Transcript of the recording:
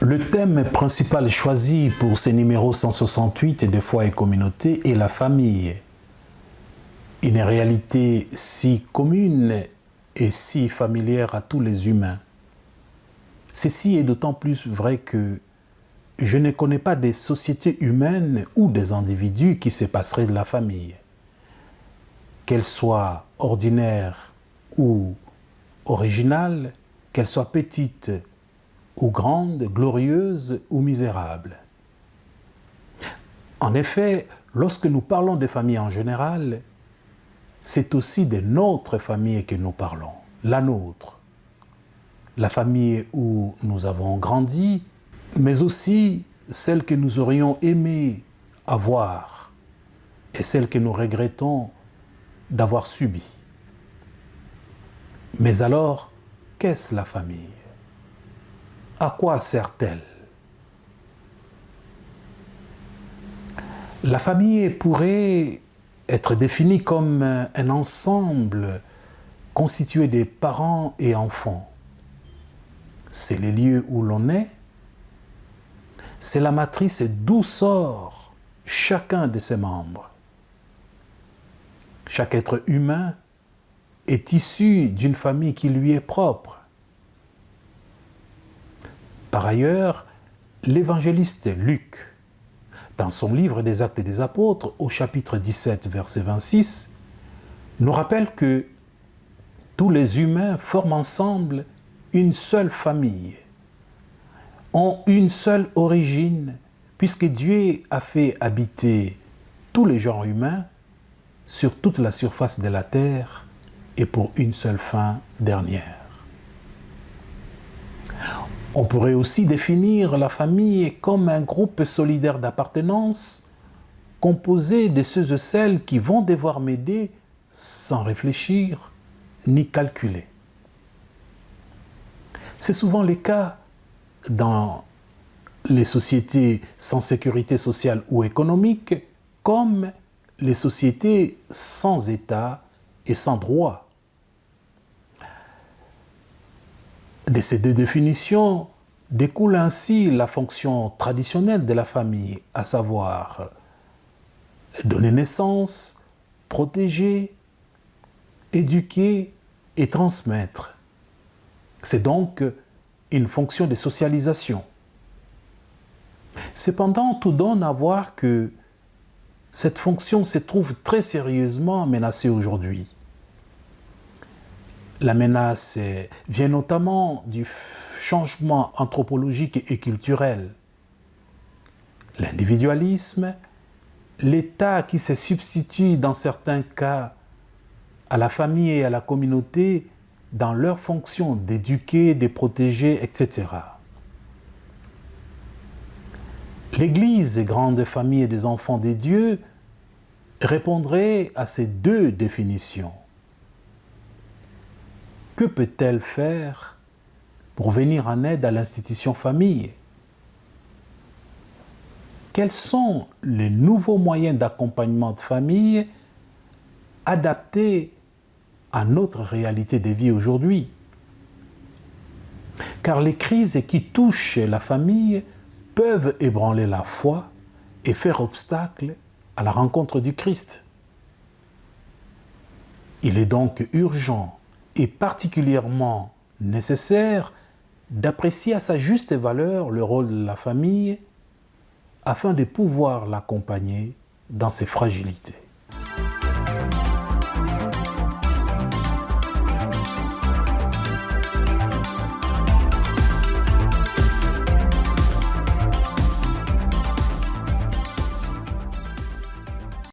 Le thème principal choisi pour ce numéro 168 de Foi et Communauté est la famille. Une réalité si commune et si familière à tous les humains. Ceci est d'autant plus vrai que je ne connais pas des sociétés humaines ou des individus qui se passeraient de la famille. Qu'elle soit ordinaire ou originale, qu'elle soit petite ou grande, glorieuse ou misérable. En effet, lorsque nous parlons des familles en général, c'est aussi de notre famille que nous parlons, la nôtre. La famille où nous avons grandi, mais aussi celle que nous aurions aimé avoir et celle que nous regrettons d'avoir subie. Mais alors, qu'est-ce la famille? À quoi sert-elle? La famille pourrait être définie comme un ensemble constitué des parents et enfants. C'est les lieux où l'on est, c'est la matrice d'où sort chacun de ses membres. Chaque être humain est issu d'une famille qui lui est propre. Par ailleurs, l'évangéliste Luc, dans son livre des Actes des Apôtres, au chapitre 17, verset 26, nous rappelle que tous les humains forment ensemble une seule famille, ont une seule origine, puisque Dieu a fait habiter tous les genres humains sur toute la surface de la terre et pour une seule fin dernière. On pourrait aussi définir la famille comme un groupe solidaire d'appartenance composé de ceux et celles qui vont devoir m'aider sans réfléchir ni calculer. C'est souvent le cas dans les sociétés sans sécurité sociale ou économique, comme les sociétés sans État et sans droit. De ces deux définitions découle ainsi la fonction traditionnelle de la famille, à savoir donner naissance, protéger, éduquer et transmettre. C'est donc une fonction de socialisation. Cependant, tout donne à voir que cette fonction se trouve très sérieusement menacée aujourd'hui. La menace vient notamment du changement anthropologique et culturel. L'individualisme, l'État qui se substitue dans certains cas à la famille et à la communauté dans leur fonction d'éduquer, de protéger, etc. L'Église, grande famille des enfants des dieux, répondrait à ces deux définitions. Que peut-elle faire pour venir en aide à l'institution famille? Quels sont les nouveaux moyens d'accompagnement de famille adaptés à notre réalité de vie aujourd'hui? Car les crises qui touchent la famille peuvent ébranler la foi et faire obstacle à la rencontre du Christ. Il est donc urgent et particulièrement nécessaire d'apprécier à sa juste valeur le rôle de la famille afin de pouvoir l'accompagner dans ses fragilités.